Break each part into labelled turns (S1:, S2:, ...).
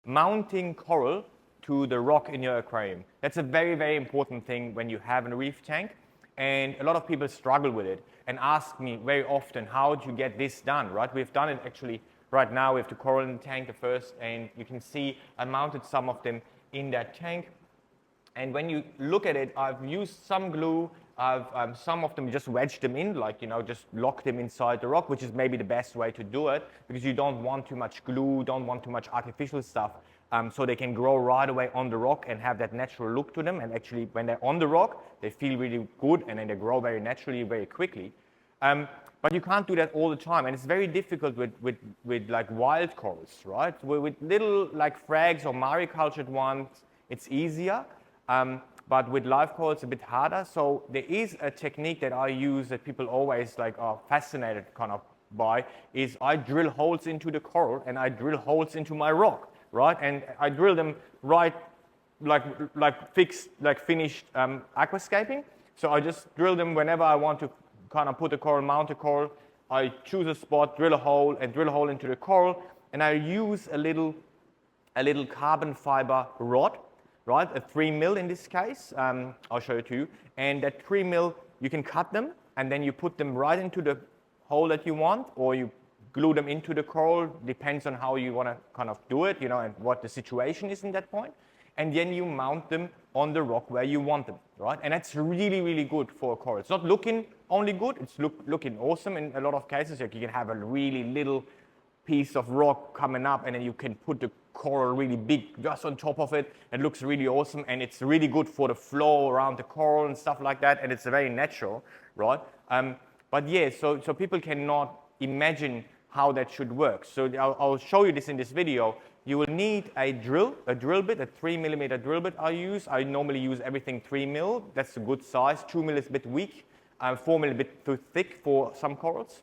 S1: mounting coral to the rock in your aquarium. That's a very, very important thing when you have a reef tank, and a lot of people struggle with it and ask me very often, how do you get this done, right? We've done it actually right now. We have the coral in the tank, the first, and you can see I mounted some of them in that tank. And when you look at it, I've used some glue. I've some of them just wedged them in, like, you know, just lock them inside the rock, which is maybe the best way to do it, because you don't want too much glue, don't want too much artificial stuff, so they can grow right away on the rock and have that natural look to them. And actually, when they're on the rock, they feel really good, and then they grow very naturally, very quickly. But you can't do that all the time, and it's very difficult with like wild corals, right? With little like frags or maricultured ones, it's easier. But with live coral, it's a bit harder. So there is a technique that I use that people always like are fascinated kind of by, is I drill holes into the coral and I drill holes into my rock, right? And I drill them right like finished aquascaping. So I just drill them whenever I want to kind of put a coral, mount a coral. I choose a spot, drill a hole into the coral, and I use a little carbon fiber rod, right, a 3 mil in this case. I'll show it to you. And that 3 mil, you can cut them, and then you put them right into the hole that you want, or you glue them into the coral, depends on how you want to kind of do it, you know, and what the situation is in that point. And then you mount them on the rock where you want them, right? And that's really, really good for a coral. It's not looking only good, it's looking awesome in a lot of cases. Like you can have a really little piece of rock coming up, and then you can put the coral really big just on top of it. It looks really awesome, and it's really good for the flow around the coral and stuff like that, and it's very natural, right? But yeah, so people cannot imagine how that should work. So I'll show you this in this video. You will need a drill bit, a 3 millimeter drill bit I use. I normally use everything 3 mil. That's a good size. 2 mil is a bit weak. 4 mil a bit too thick for some corals.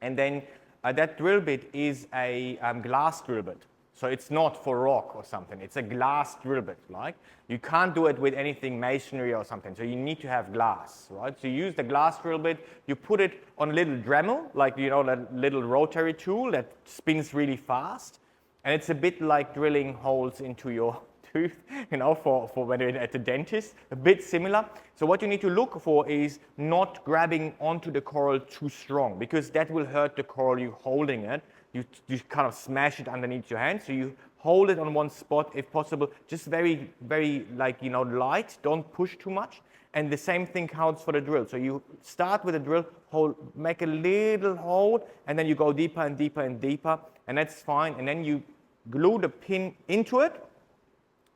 S1: And then that drill bit is a glass drill bit. So it's not for rock or something. It's a glass drill bit, like. You can't do it with anything masonry or something. So you need to have glass, right? So you use the glass drill bit. You put it on a little Dremel, like, you know, that little rotary tool that spins really fast. And it's a bit like drilling holes into your tooth, you know, for when you're at the dentist, a bit similar. So what you need to look for is not grabbing onto the coral too strong, because that will hurt the coral. You holding it, you kind of smash it underneath your hand. So you hold it on one spot if possible, just very, very like, you know, light, don't push too much. And the same thing counts for the drill. So you start with a drill, make a little hole, and then you go deeper and deeper and deeper, and that's fine. And then you glue the pin into it,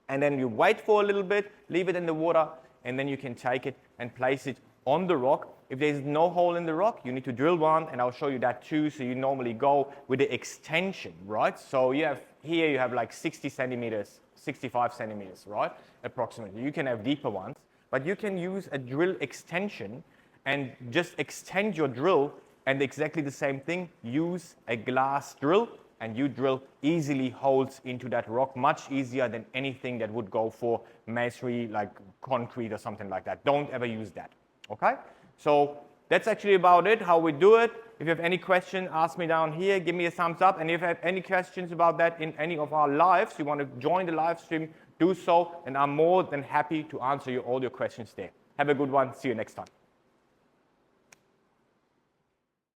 S1: and then you wait for a little bit, leave it in the water, and then you can take it and place it on the rock. If there's no hole in the rock, you need to drill one, and I'll show you that too. So you normally go with the extension, right? So you have like 60 centimeters, 65 centimeters, right? Approximately. You can have deeper ones, but you can use a drill extension and just extend your drill, and exactly the same thing, use a glass drill, and you drill easily holes into that rock, much easier than anything that would go for masonry, like concrete or something like that. Don't ever use that, okay? So that's actually about it, how we do it. If you have any question, ask me down here, give me a thumbs up. And if you have any questions about that in any of our lives, you want to join the live stream, do so, and I'm more than happy to answer all your questions there. Have a good one. See you next time.